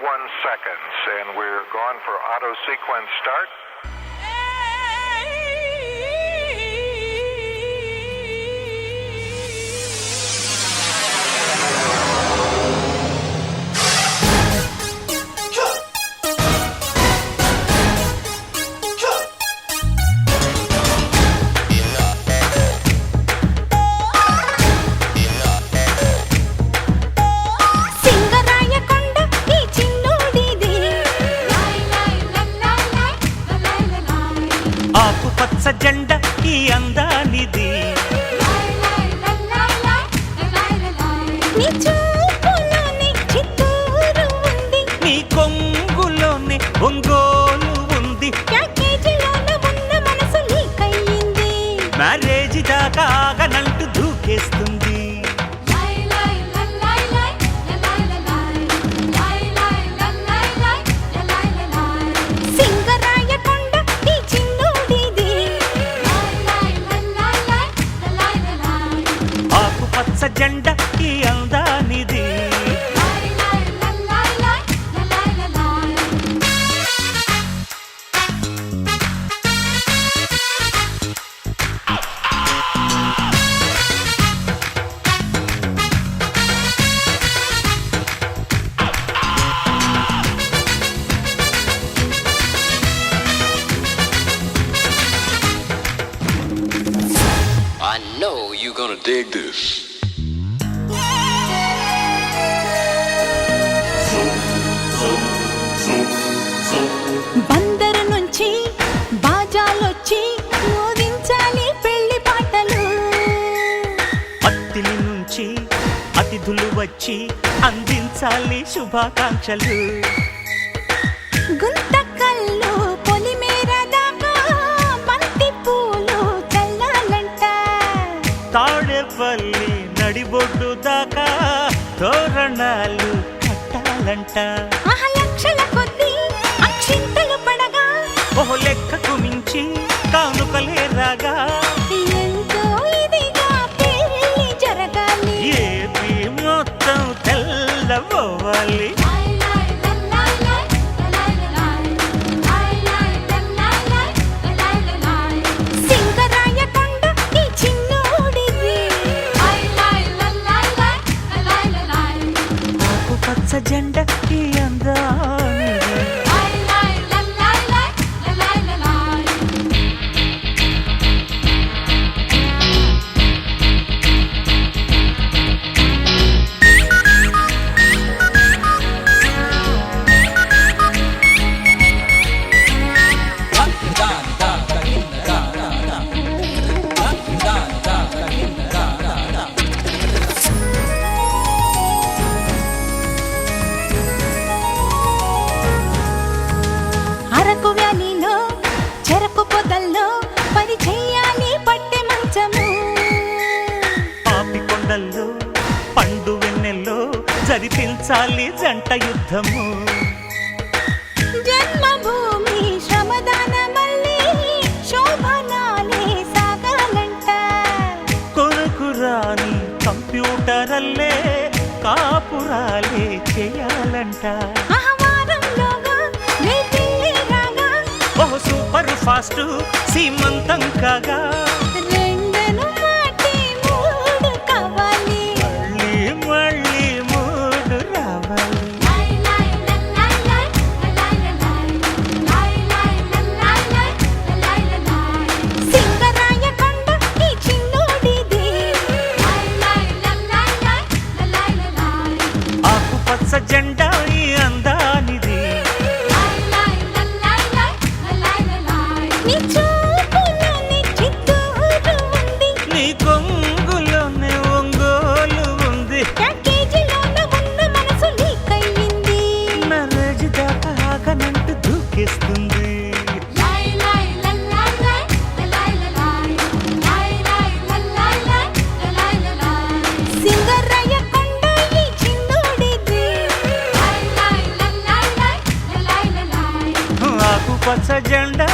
31 seconds, and we're gone for auto sequence start. ఆకుపచ్చ జెండా ఈ అందానిది, నీ చూపులోనే చిత్తూరు ఉంది, నీ కొంగులోనే ఒంగోలు ఉంది, ప్యాకేజీలోన ఉన్న మనసు లీకయ్యింది, మ్యారేజ్ దాకా ఆగనంటూ దూకేస్తుంది. సింగరాయకొండ ఈ చిన్నోడిది, ఆకుపచ్చ జెండా ఈ అందానిది. I know you're gonna dig this. Bandar నుంచి బాజాలొచ్చి మోగించాలి పెళ్లి పాటలు, అత్తిలి నుంచి అతిథులు వచ్చి అందించాలి శుభాకాంక్షలు. గుంతకల్లు పొలిమేర దాకా బంతి పూలు చల్లాలంట, తాడేపల్లి నడిబొడ్డు దాకా తోరణాలు కట్టాలంట. ఆహా లక్షల కొద్దీ అక్షింతలు పడగా, ఓహో లెక్కకు మించి కానుకలే రాగా, ఎంతో ఇదిగా పెళ్లి జరగాలి. ఏపీ మొత్తం తెల్లబోవాలి. సింగరాయకొండ ఈ చిన్నోడిది, ఆకుపచ్చ జెండా ఈ అందానిది. అరకు వ్యాలీలో చెరకు పొదల్లో పని చెయ్యాలి పట్టె మంచము, పాపికొండల్లో పండు వెన్నెల్లో జరిపించాలి జంట యుద్ధము. జన్మభూమి శ్రమదాన మళ్ళీ శోభనాలే సాగాలంట, కొనుకురాని కంప్యూటరల్లే కాపురాలే చేయాలంట. ఆహ్వానంలోగా నీ పెళ్ళి రాగా, ఓహో సూపర్ ఫాస్ట్ సీమంతం కాగా, రెండను మాటి మూడు కావాలి. మళ్ళీ మళ్ళీ మూడు రావాలి. సింగరాయకొండ ఈ చిన్నోడిది, ఆకుపచ్చ జెండా ఈ అందానిది, నీ చూపులోనే చిత్తూరు ఉంది, నీ కొంగులోనే ఒంగోలు ఉంది, ప్యాకేజీలోన ఉన్న మనసు లీకయ్యింది. మ్యారేజ్ దాకా ఆగనంటూ దూకేస్తుంది. సింగరాయకొండ ఈ చిన్నోడిది, ఆకుపచ్చ జెండా